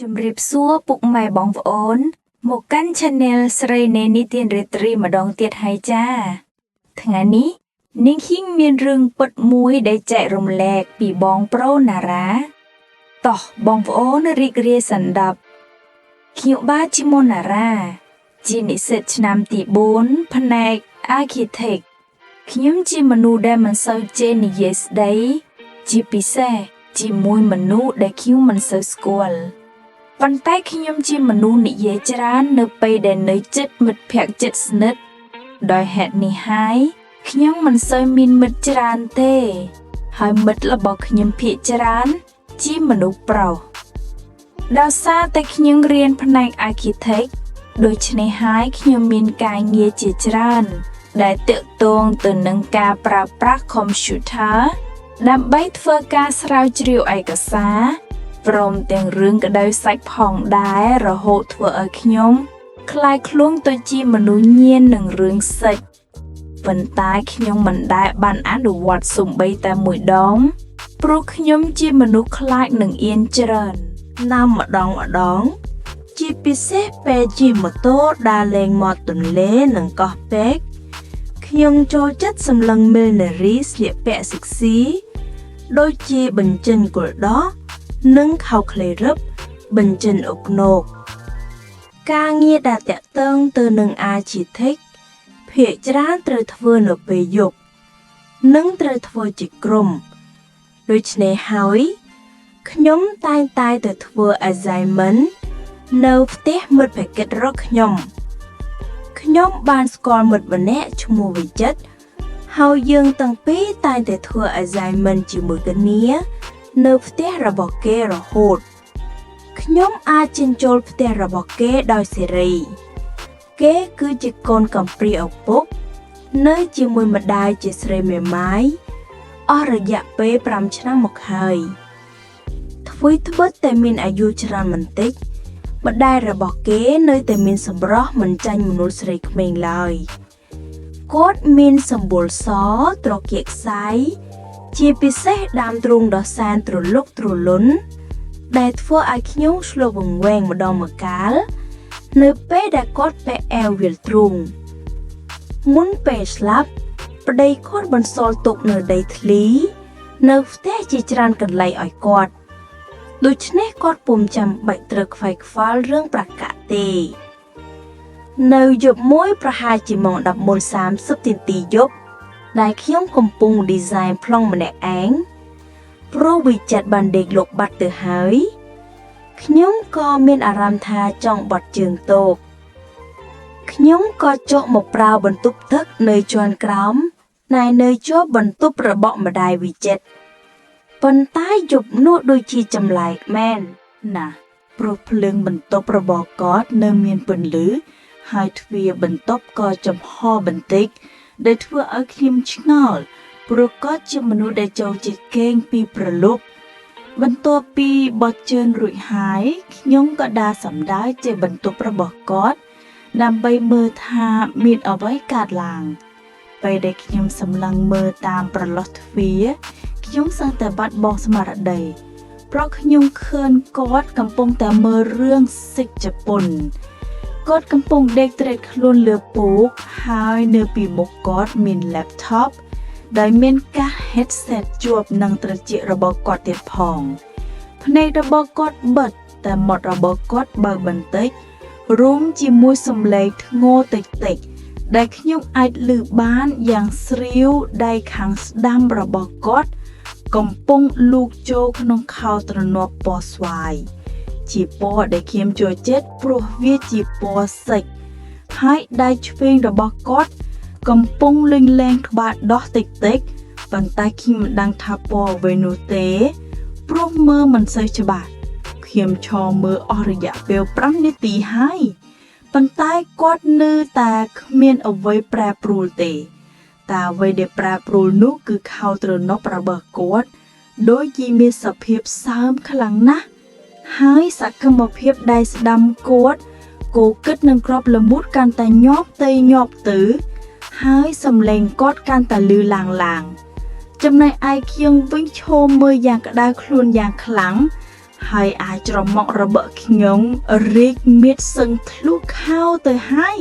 ជំរាបសួរពុកម៉ែបងប្អូនមកកាន់ Channel ស្រីនេនីទានរាត្រីម្ដងទៀតហើយចាថ្ងៃនេះនាងហ៊ីងមានរឿងពិតមួយដែលចែករំលែកពីបងប្រូណារ៉ាតោះបងប្អូនរីករាយសន្តាប់ខ្ញុំបាទជីម៉ូណារ៉ាជានិស្សិតឆ្នាំទី4ផ្នែក Architect ខ្ញុំជាមនុស្សដែលមិនសូវចេះនិយាយស្ដីជាពិសេសជាមួយមនុស្សដែលខ្ញុំមិនសូវស្គាល់ប៉ុន្តែខ្ញុំជាមនុស្សនិយាយច្រើននៅពេលដែលនៅជិតមិត្តភក្តិជិតស្និទ្ធដោយហេតុនេះហើយខ្ញុំមិនសូវមានមិត្តច្រើនទេហើយមិត្តរបស់ខ្ញុំភាគច្រើនជាមនុស្សប្រុសដោយសារតែខ្ញុំរៀនផ្នែក Architect ដូច្នេះហើយខ្ញុំមានការងារជាច្រើនដែលទាក់ទងទៅនឹងការប្រើប្រាស់ Computer ដើម្បីធ្វើការស្រាវជ្រាវឯកសារព្រមទាំងរឿងក្តៅសាច់ផងដែររហូតធ្វើឲ្យខ្ញុំคล้ายខ្លួនទៅជាមនុស្សញៀននឹងរឿងសិចប៉ុន្តែខ្ញុំមិនដែលបានអនុវត្តសូម្បីតែមួយដងព្រោះខ្ញុំជាមនុស្សខ្លាចនឹងអៀនច្រើនណាំម្ដងជាពិសេសពេលជិះម៉ូតូដើរលេងមាត់ទន្លេនិងកោះពេកខ្ញុំចូលចិត្តសម្លឹងមីលនារីស្លៀកពាក់សិក្សាដូចជាបញ្ចិនគល់ដោះនិងខោខ្លីរឹបបញ្ចិនអុកណូកការងារដែលតាក់ទងទៅនឹង Architect ភាគច្រើនត្រូវធ្វើនៅពេលយប់និងត្រូវធ្វើជាក្រុមដូច្នេះហើយខ្ញុំតែងតែទៅធ្វើ assignment នៅផ្ទះមិត្តភក្តិរបស់ខ្ញុំបានស្គាល់មិត្តម្នាក់ឈ្មោះវិចិត្រហើយយើងទាំងពីរតែងតែធ្វើ assignment ជាមួយគ្នានៅផ្ទះរបស់គេរហូតខ្ញុំអាចចេញចូលផ្ទះរបស់គេដោយសេរីគេគឺជាកូនកំព្រាឪពុកនៅជាមួយម្ដាយជាស្រីមេម៉ាយអស់រយៈពេល5ឆ្នាំមកហើយថ្វីត្បិតតែមានអាយុច្រើនបន្តិចម្ដាយរបស់គេនៅតែមានសម្រស់មិនចាញ់មនុស្សស្រីក្មេងឡើយគាត់មានសម្បុរសត្រគាកខ្សែជាពិសេសដើមទ្រូងដ៏សែនទ្រលុកទ្រលន់ដែលធ្វើឲ្យខ្ញុំឆ្លុះវង្វេងម្ដងម្កាលនៅពេលដែលគាត់ពាក់អាវវាលទ្រូងមុនពេលស្លាប់ប្តីគាត់បន្សល់ទុកនៅដីធ្លីនៅផ្ទះជាច្រើនកន្លែងឲ្យគាត់ដូច្នេះគាត់ពុំចាំបាច់ត្រូវខ្វាយខ្វល់រឿងប្រាក់កាក់ទេនៅយប់មួយប្រហែលជាម៉ោង 11:30 នាទីយប់ដែលខ្ញុំកំពុង design ប្លង់ម្នាក់ឯងព្រោះវិចិត្របានដេកលុកបាត់ទៅហើយខ្ញុំក៏មានអារម្មណ៍ថាចង់បត់ជើងតូបខ្ញុំក៏ចុះមកប្រើបន្ទប់ទឹកនៅជាន់ក្រោមនៅជាប់បន្ទប់របស់ម្ដាយវិចិត្រប៉ុន្តែយប់នោះដូចជាចម្លែកមែនណាព្រោះភ្លើងបន្ទប់របស់គាត់នៅមានពន្លឺហើយទ្វារបន្ទប់ក៏ចំហបន្តិចដែលធ្វើឲ្យខ្ញុំឆ្ងល់ព្រោះគាត់ជាមនុស្សដែលចូលចិត្តគេងពីប្រលប់បន្ទាប់ពីបោះជើងរួចហើយខ្ញុំក៏ដើរសម្ដៅជាបន្ទប់របស់គាត់ដើម្បីមើលថាមានអ្វីកើតឡើងពេលដែលខ្ញុំសម្លឹងមើលតាមប្រឡោះទ្វារខ្ញុំសឹងតែបាត់បង់ស្មារតីព្រោះខ្ញុំឃើញគាត់កំពុងតែមើលរឿងសិចជប៉ុនគាត់កំពុងដេកត្រេកខ្លួនលើពូកហើយនៅពីមុខគាត់មាន laptop ដែលមានកាស headset ជាប់នឹងត្រចៀករបស់គាត់ទៀតផងភ្នែករបស់គាត់បិទតែមាត់របស់គាត់បើកបន្តិចរួមជាមួយសំឡេងធ្ងរតិចៗដែលខ្ញុំអាចឮបានយ៉ាងស្រាវដៃខាងស្ដាំរបស់គាត់កំពុងលូកចូលក្នុងខោទ្រនាប់ពណ៌ស្វាយជាពណ៌ដែលខ្ញុំចូលចិត្តព្រោះវាជាពណ៌សិចហើយដៃឆ្វេងរបស់គាត់កំពុងលេងលែងក្បាលដោះតិចៗប៉ុន្តែខ្ញុំមិនដឹងថាពណ៌អ្វីនោះទេព្រោះមើលមិនសូវច្បាស់ខ្ញុំឈរមើលអស់រយៈពេល5នាទីហើយប៉ុន្តែគាត់នៅតែគ្មានអ្វីប្រែប្រួលទេតែអ្វីដែលប្រែប្រួលនោះគឺខោទ្រនាប់របស់គាត់ដូចជាមានសភាពសើមខ្លាំងណាស់ហើយសកម្មភាពដៃស្ដាំគាត់គោគិតនឹងក្របល្មុតកាន់តែញាប់ទៅហើយសំឡេងគាត់កាន់តែលឺឡើងចំណែកឯខ្ញុំវិញឈរមើលយ៉ាងក្តៅខ្លួនយ៉ាងខ្លាំង ហើយអាចច្រមុះរបស់ខ្ញុំរីកមាឌសឹងធ្លុះខោទៅហើយ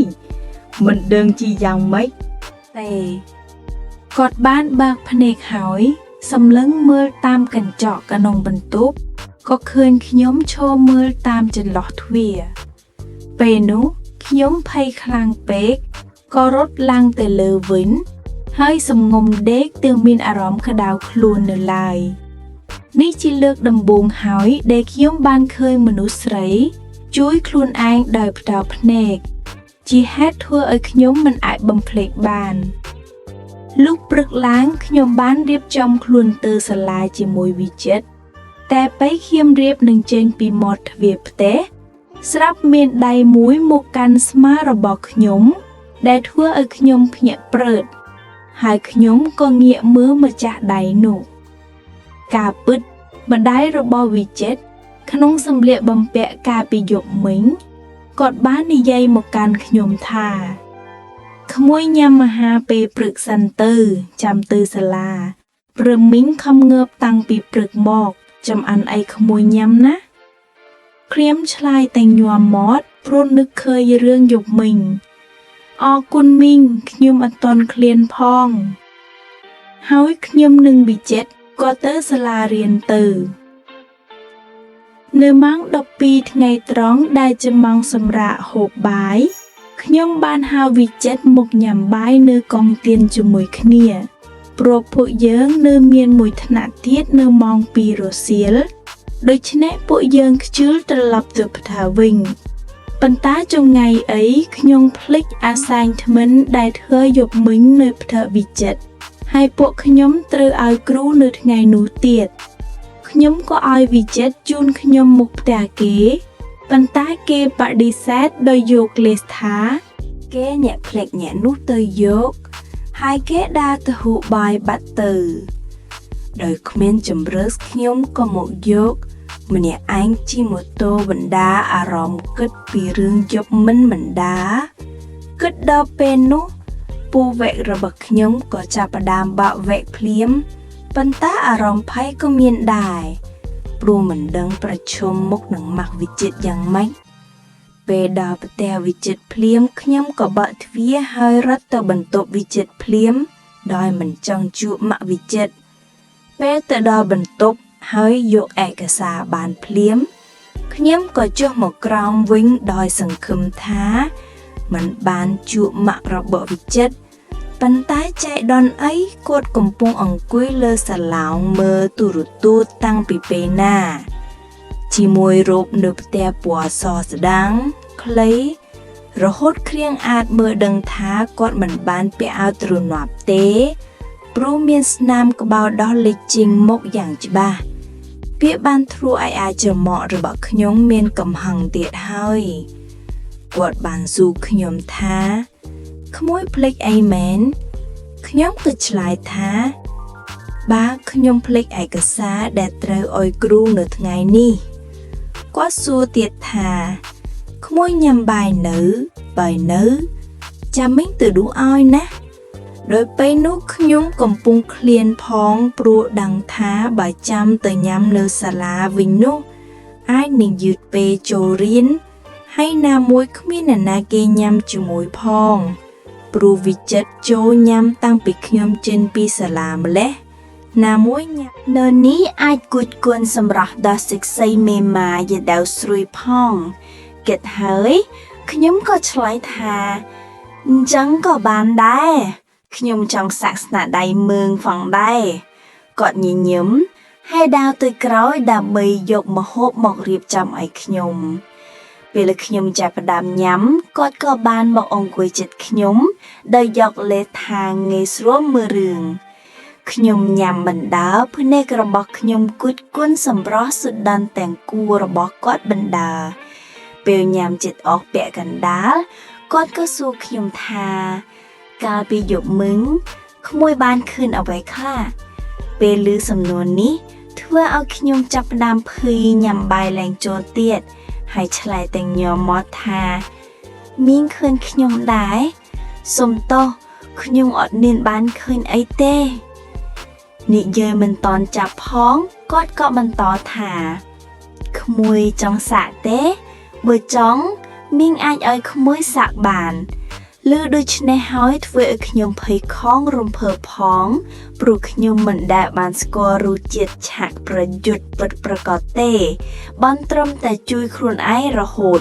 មិនដឹងជាយ៉ាងម៉េចទេគាត់បានបើកភ្នែកហើយសម្លឹងមើលតាមកញ្ចក់ក្នុងបន្ទប់ក៏ឃើញខ្ញុំឈរមើលតាមចន្លោះទ្វារពេលនោះខ្ញុំភ័យខ្លាំងពេកក៏រត់ឡើងទៅលើវិញហើយសំងុំដេកទើបមានអារម្មណ៍ក្តៅខ្លួននៅឡើយនេះជាលើកដំបូងហើយដែលខ្ញុំបានឃើញមនុស្សស្រីជួយខ្លួនឯងដោយផ្ដោតភ្នែកជាហេតុធ្វើឲ្យខ្ញុំមិនអាចបំភ្លេចបានលុះព្រឹកឡើងខ្ញុំបានរៀបចំខ្លួនទៅសាលាជាមួយវិចិត្រតែពេលខ្ញុំរៀបនឹងចេញពីមាត់ទ្វារផ្ទះស្រាប់មានដៃមួយមកកាន់ស្មារបស់ខ្ញុំដែលធ្វើឲ្យខ្ញុំភ្ញាក់ព្រឺតហើយខ្ញុំក៏ងាកមើលម្ចាស់ដៃនោះការពិត ម្ដាយរបស់វិចិត្រក្នុងសម្លៀកបំពាក់កាលពីយប់មិញគាត់បាននិយាយមកកាន់ខ្ញុំថាក្មួយញ៉ាំអាហារពេលព្រឹកសិនទៅចាំទៅសាលាព្រមមីងខំងើបតាំងពីព្រឹកមកចំអានអីក្មួយញ៉ាំណាក្រៀមឆ្លើយតែញ័រមាត់ព្រោះនឹកឃើញរឿងយប់មិញអរគុណមីងខ្ញុំអត់តន់ឃ្លានផងហើយខ្ញុំនឹងវិចិត្រក៏ទៅសាលារៀនទៅនៅម៉ោង12ថ្ងៃត្រង់ដែលជាម៉ោងសម្រាកហូបបាយខ្ញុំបានហៅវិចិត្រមកញ៉ាំបាយនៅកងទៀនជាមួយគ្នាព្រោះពួកយើងនៅមានមួយថ្នាក់ទៀតនៅម៉ោង2រសៀលដូច្នេះពួកយើងខ្ជិលត្រឡប់ទៅផ្ទះវិញប៉ុន្តែចុងថ្ងៃអីខ្ញុំភ្លេចអាសែងថ្មិនដែលធ្វើយប់មិញនៅផ្ទះវិចិត្រហើយពួកខ្ញុំត្រូវឲ្យគ្រូនៅថ្ងៃនោះទៀតខ្ញុំក៏ឲ្យវិចិត្រជូនខ្ញុំមកផ្ទះគេប៉ុន្តែគេបដិសេធដោយយកលេសថាគេអ្នកភ្លេចអ្នកនោះទៅយកហើយគេដើរទៅហូបបាយបាត់ទៅដោយគ្មានជំរឿសខ្ញុំក៏មកយកម្នាក់ឯងជិះម៉ូតូបណ្ដាអារម្មណ៍គិតពីរឿងយប់មិនបណ្ដាគិតដល់ពេលនោះពូវែករបស់ខ្ញុំក៏ចាប់ផ្ដើមបាក់វែកភ្លាមប៉ុន្តែអារម្មណ៍ភ័យក៏មានដែរព្រោះមិនដឹងប្រឈមមុខនឹងម៉ាក់វិចិត្រយ៉ាងម៉េចពេលដល់ផ្ទះវិចិត្រភ្លាមខ្ញុំក៏បើកទ្វារហើយរត់ទៅបន្ទប់វិចិត្រភ្លាមដោយមិនចង់ជួបម៉ាក់វិចិត្រពេលទៅដល់បន្ទប់ហើយយកឯកសារបានភ្លាមខ្ញុំក៏ចុះមកក្រោមវិញដោយសង្ឃឹមថាមិនបានជួបម៉ាក់របស់វិចិត្រប៉ុន្តែចៃដន្យអីគាត់កំពុងអង្គុយលើសាឡោងមើលទូរទស្សន៍តាំងពីពេលណាជាមួយរូបនៅផ្ទះពណ៌សស្ដាងខ្លីរហូតគ្រៀងអាចមើលដឹងថាគាត់មិនបានពាក់អាវទ្រនាប់ទេព្រោះមានស្នាមក្បៅដោះលេចចេញមុខយ៉ាងច្បាស់វាបានធ្រួឲ្យអាចច្រមុះរបស់ខ្ញុំមានកំហឹងទៀតហើយគាត់បានស៊ូខ្ញុំថាក្មួយភ្លេចអីមែនខ្ញុំក៏ឆ្លើយថាបាទខ្ញុំភ្លេចឯកសារដែលត្រូវឲ្យគ្រូនៅថ្ងៃនេះគាត់សួរទៀតថាក្មួយញ៉ាំបាយនៅបើនៅចាំមិញទៅដួសឲ្យណាដោយពេលនោះខ្ញុំកំពុងឃ្លានផងព្រោះដឹងថាបើចាំទៅញ៉ាំនៅសាលាវិញនោះអាចនឹងយឺតពេលចូលរៀនហើយណាមួយគ្មានអ្នកណាគេញ៉ាំជាមួយផងព្រោះវិចិត្រចូលញ៉ាំតាំងពីខ្ញុំចេញពីសាលាម្លេះណាមួយញ៉ាំនៅនេះអាចគួចគួនសម្រាប់ដល់សិក្សាមេម៉ាយដៅស្រួយផងគិតហើយខ្ញុំក៏ឆ្លើយថាអញ្ចឹងក៏បានដែរខ្ញុំចង់សាក់ស្នាដៃមើងផងដែរគាត់ញញឹមហើយដើរទៅក្រោយដើម្បីយកម្ហូបមករៀបចំឲ្យខ្ញុំពេលខ្ញុំចាប់ផ្ដើមញ៉ាំគាត់ក៏បានមកអង្គុយជិតខ្ញុំដោយយកលេសថាងាយស្រួលមើលរឿងខ្ញុំញ៉ាំបណ្ដើរភ្នែករបស់ខ្ញុំគួចគួនសម្រស់សុដិនទាំងគួររបស់គាត់បណ្ដើរពេលញ៉ាំចិត្តអស់ពាក់កណ្ដាលគាត់ក៏សួរខ្ញុំថាកាលពីយប់មិញក្មួយបានឃើញអ្វីខ្លះពេលឮសំណួរនេះធ្វើឲ្យខ្ញុំចាប់ផ្ដើមភ័យញ៉ាំបាយឡើងចូលទៀតហើយឆ្លើយទាំងញ័រមាត់ថាមីងឃើញខ្ញុំដែរសុំទោសខ្ញុំអត់មានបានឃើញអីទេនិយាយមិនតន់ចាប់ផងគាត់ក៏បន្តថា ក្មួយចង់សាក់ទេបើចង់មីងអាចឲ្យក្មួយសាក់បានឮដូច្នេះហើយធ្វើឲ្យខ្ញុំភ័យខំរំភើបផងព្រោះខ្ញុំមិនដែលបានស្គាល់រសជាតិឆាកប្រយុទ្ធពិតប្រាកដទេបានត្រឹមតែជួយខ្លួនឯងរហូត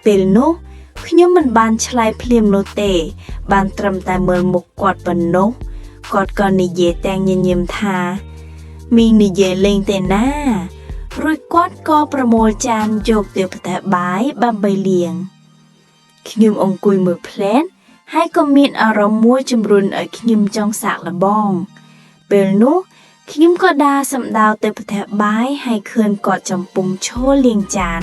ពេលនោះខ្ញុំមិនបានឆ្លើយភ្លាមនោះទេបានត្រឹមតែមើលមុខគាត់ប៉ុណ្ណោះគាត់ក៏និយាយទាំងញញឹមថាមីងនិយាយលេងទេណារួចគាត់ក៏ប្រមូលចានយកទៅផ្ទះបាយដើម្បីលាងខ្ញុំអង្គុយមើលផ្លែតហើយក៏មានអារម្មណ៍មួយជំរុញឲ្យខ្ញុំចង់សាកល្បងពេលនោះខ្ញុំក៏ដើរសំដៅទៅផ្ទះបាយហើយឃើញគាត់ចំពុំឈរលាងចាន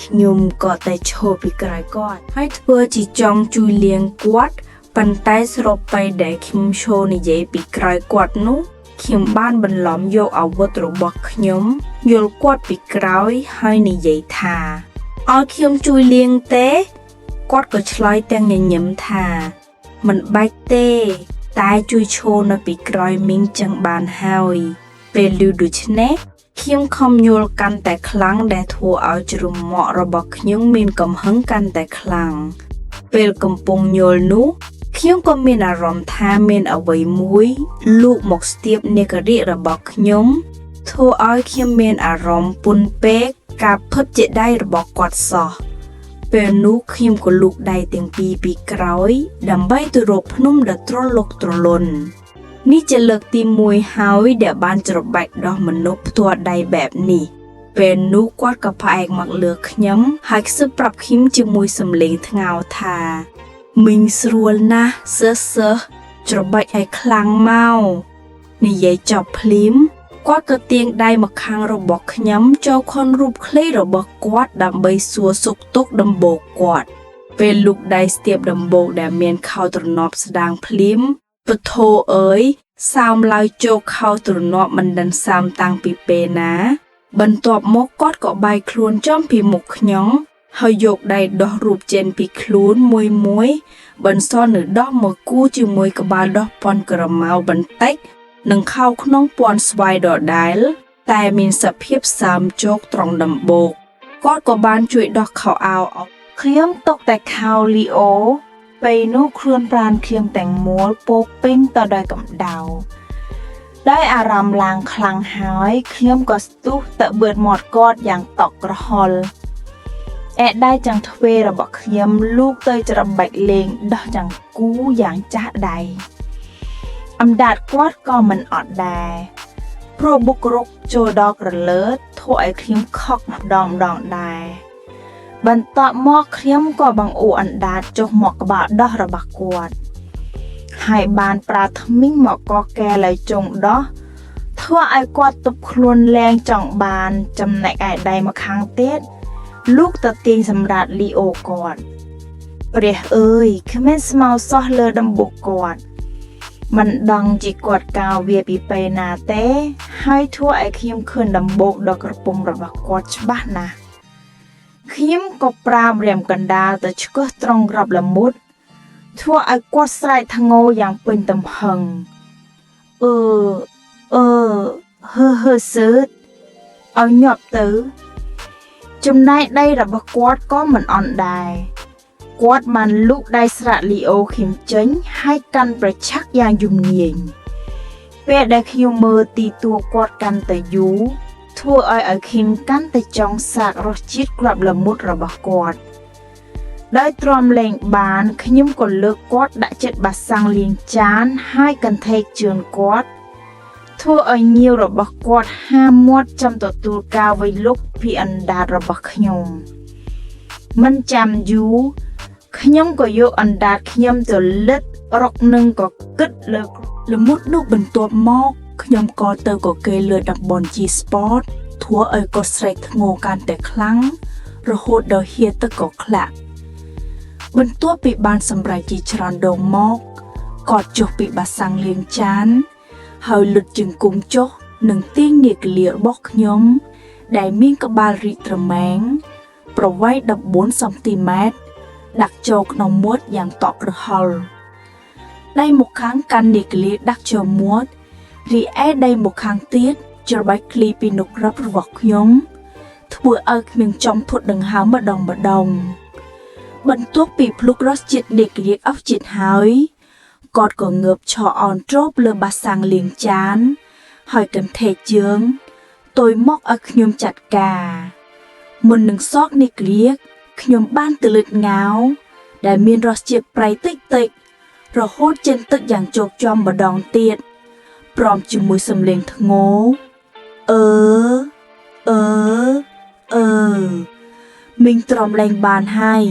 ខ្ញុំក៏តែឈរពីក្រោយគាត់ហើយធ្វើជាចង់ជួយលាងគាត់ប៉ុន្តែស្របពេលដែលខ្ញុំឈរនិយាយពីក្រោយគាត់នោះខ្ញុំបានបន្លំយកអាវុធរបស់ខ្ញុំយល់គាត់ពីក្រោយហើយនិយាយថាឲ្យខ្ញុំជួយលាងទេគាត់ក៏ឆ្លើយទាំងញញឹមថាមិនបាច់ទេតែជួយឈរនៅពីក្រោយមីងចឹងបានហើយពេលឮដូច្នេះខ្ញុំខំយល់កាន់តែខ្លាំងដែលធ្វើឲ្យជ្រមាក់របស់ខ្ញុំមានកំហឹងកាន់តែខ្លាំងពេលកំពុងយល់នោះខ្ញុំក៏មានអារម្មណ៍ថាមានអ្វីមួយលូកមកស្ទាបនេករិករបស់ខ្ញុំធ្វើឲ្យខ្ញុំមានអារម្មណ៍ពន់ពេកការផឹបជាដៃរបស់គាត់សោះពេលនោះខ្ញុំក៏លូកដៃទាំងពីរពីក្រោយដើម្បីទៅរកភ្នំដ៏ទ្រលុកទ្រលន់នេះជាលើកទី1ហើយដែលបានច្របាច់ដោះមនុស្សផ្ទាល់ដៃបែបនេះពេលនោះគាត់ក៏ផ្អែកមកលើខ្ញុំហើយខ្សឹបប្រាប់ខ្ញុំជាមួយសំឡេងថ្ងោរថាមីងស្រួលណាស់សើច្របាច់ឲ្យខ្លាំងមកនិយាយចប់ភ្លាមគាត់ក៏ទាញដៃមកខាងរបស់ខ្ញុំចូលខនរូបឃ្លីរបស់គាត់ដើម្បីសួរសុខទុក្ខដំបូកគាត់ពេលលូកដៃស្ទាបដំបូកដែលមានខោទ្រនាប់ស្ដាងភ្លាមពធោអើយសើមឡើយជោគខោទ្រនាប់មិនដឹងសើមតាំងពីពេលណាបន្ទាប់មកគាត់ក៏បែកខ្លួនចំពីមុខខ្ញុំហើយយកដៃដោះរូបចេញពីខ្លួនមួយបន្សល់នៅដោះមកគូជាមួយក្បាលដោះប៉ុនក្រម៉ៅបន្តិចនិងខោក្នុងពាន់ស្វាយដដែលតែមានសភាពសើមជោគត្រង់ដំបូកគាត់ក៏បានជួយដោះខោអាវអស់ខ្ញុំຕົកតែខោលីអូពេលនោះខ្លួនប្រាណខ្ញុំទាំងមូលពោពេញទៅដោយកម្ដៅដោយអារម្មណ៍ឡើងខ្លាំងហើយខ្ញុំក៏ស្ទុះទៅបឿនមាត់គាត់យ៉ាងតក់ក្រហល់ឯដៃចង្ទ្វេរបស់ខ្ញុំលូកទៅច្របាច់លេងដោះចង្កូយ៉ាងចាស់ដៃអណ្ដាតគាត់ក៏មិនអត់ដែរព្រោះបុករុកចូលដល់ក្រលើតធ្វើឲ្យខ្ញុំខកម្ដងដែរបន្ទាប់មកខ្ញុំក៏បង្អួអណ្ដាតចុះមកក្បាលដោះរបស់គាត់ហើយបានប្រើថ្មីងមកកកែលើចុងដោះធ្វើឲ្យគាត់ទប់ខ្លួនលែងចង់បានចំណែកឯដៃមកខាងទៀតលូកទៅទាញសម្រាប់លីអូគាត់ព្រះអើយគ្មានស្មៅសោះលើដំបូកគាត់មិនដឹងជាគាត់កោរវាពីពេលណាទេហើយធ្វើឲ្យខ្ញុំឃើញដំបូកដ៏ក្រពុំរបស់គាត់ច្បាស់ណាស់ខ្ញុំក៏ប្រាមរាមកណ្ដាលទៅឆ្កឹះត្រង់ក្របល្មុតធ្វើឲ្យគាត់ស្រែកធ្ងោយ៉ាងពេញទំហឹងសើតឲ្យញាប់ទៅចំណែកដៃរបស់គាត់ក៏មិនអន់ដែរគាត់បានលូកដៃស្រាក់លីអូឃីមចេញហើយកាន់ប្រឆាក់យ៉ាងយំងាយពេលដែលខ្ញុំមើលទីតួគាត់កាន់តែយូរធ្វើឲ្យឃីមកាន់តែចង់សាករសជាតិក្របល្មុតរបស់គាត់ដោយទ្រាំលែងបានខ្ញុំក៏លើកគាត់ដាក់ចិត្តបាសាំងលាងចានហើយកន្ធែកជើងគាត់ធ្វើឲ្យញៀវរបស់គាត់ហាមាត់ចាំទទួលការវៃលុកពីអណ្ដាតរបស់ខ្ញុំមិនចាំយូរខ្ញុំក៏យកអណ្ដាតខ្ញុំទៅលិតរកនឹងក៏គិតលើល្មុតនោះបន្ទាប់មកខ្ញុំក៏ទៅកកេរលើតំបន់ G Sport ធ្វើឲ្យគាត់ស្រែកធ្ងោកាន់តែខ្លាំងរហូតដល់ហៀទឹកក៏ខ្លាក់បន្ទាប់ពីបានសម្រេចជាច្រើនដងមកគាត់ចុះពីបាសាំងលាងចានហើយលុតជង្គង់ចុះនឹងទាញនាគលារបស់ខ្ញុំដែលមានក្បាលរីកត្រមែងប្រវែង14សង់ទីម៉ែត្រដាក់ចូលក្នុងមាត់យ៉ាងតក់ក្រហល់ដៃមុខខាងកាន់នាគលាដាក់ចូលមាត់រីឯដៃមុខខាងទៀតច្របាច់ឃ្លីពីនុក្រឹបរបស់ខ្ញុំ ធ្វើឲ្យគ្មានចំធត់ដង្ហើមម្ដងបន្ទាប់ពីភ្លុករសជាតិនេក្រៀកអស់ជាតិហើយគាត់ក៏ងើបឈរអោនទ្រពលើបាសាំងលាងចានហើយកន្ធេកជើងទុយមកឲ្យខ្ញុំចាត់ការមុននឹងសោកនេក្រៀកខ្ញុំបានទៅលើកងាវដែលមានរសជាតិប្រៃតិចៗរហូតចេញទឹកយ៉ាងជោគជាំម្ដងទៀតព្រមជាមួយសំឡេងធ្ងរមីងទ្រាំលែងបានហើយ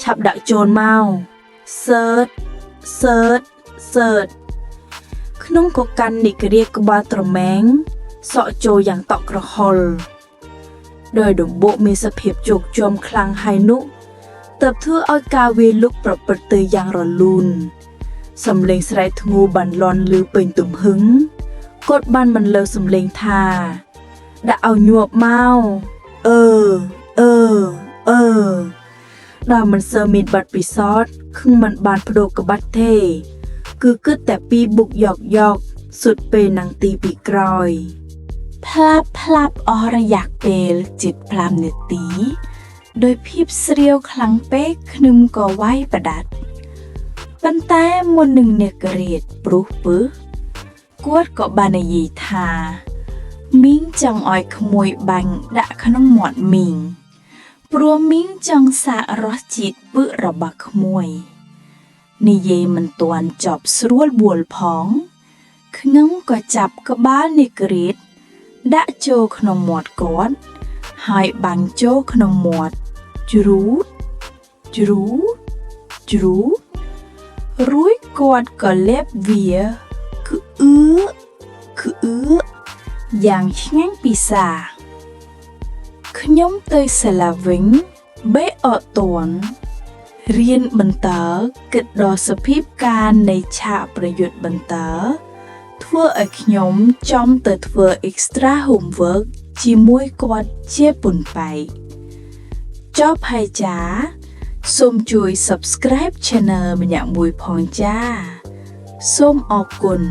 ឆាប់ដាក់ចូលមកសើតក្នុងក៏កាន់និករាក្បាលត្រមែងសក់ចូលយ៉ាងតក់ក្រហល់ដោយដំបូកមានសភាពជោគជាំខ្លាំងហើយនោះទើបធ្វើឲ្យការវាយលុកប្រព្រឹត្តទៅយ៉ាងរលូនសំឡេងស្រែកធ្ងោបានលាន់ឮពេញទំហឹងគាត់បានបន្លឺសំឡេងថាដាក់ឲ្យញាប់មកដល់មិនសូវមានប័ណ្ណពិសោធន៍ខឹងមិនបានបដូរក្បាច់ទេគឺគិតតែពីបុកយកសុទ្ធពេលនឹងទីពីក្រោយផ្លាប់អស់រយៈពេលជិត5នាទីដោយភាពស្រាវខ្លាំងពេកខ្ញុំក៏វាយប្រដាត់ប៉ុន្តែមុននឹងអ្នកករៀតព្រោះពឹសគាត់ក៏បាននិយាយថាមីងចង់ឲ្យក្មួយបាញ់ដាក់ក្នុងមាត់មីងព្រោះមីងចង់សាករសជាតិពឹសរបស់ក្មួយនិយាយមិនទាន់ចប់ស្រួលបួលផងខ្ញុំក៏ចាប់ក្បាលនេក្រៀតដាក់ចូលក្នុងមាត់គាត់ហើយបាញ់ចូលក្នុងមាត់ជ្រូតរួចគាត់ក៏លេបវាគឺយ៉ាងឆ្ងាញ់ពិសាខ្ញុំទៅសាលាវិញបេអត់តន់រៀនបន្តគិតដល់សភាពការនៃឆាកប្រយុទ្ធបន្តធ្វើឲ្យខ្ញុំចំទៅធ្វើ extra homework ជាមួយគាត់ជាពុនបែកចប់ហើយចាសូមជួយ subscribe channel ម្នាក់មួយផងចាសូមអរគុណ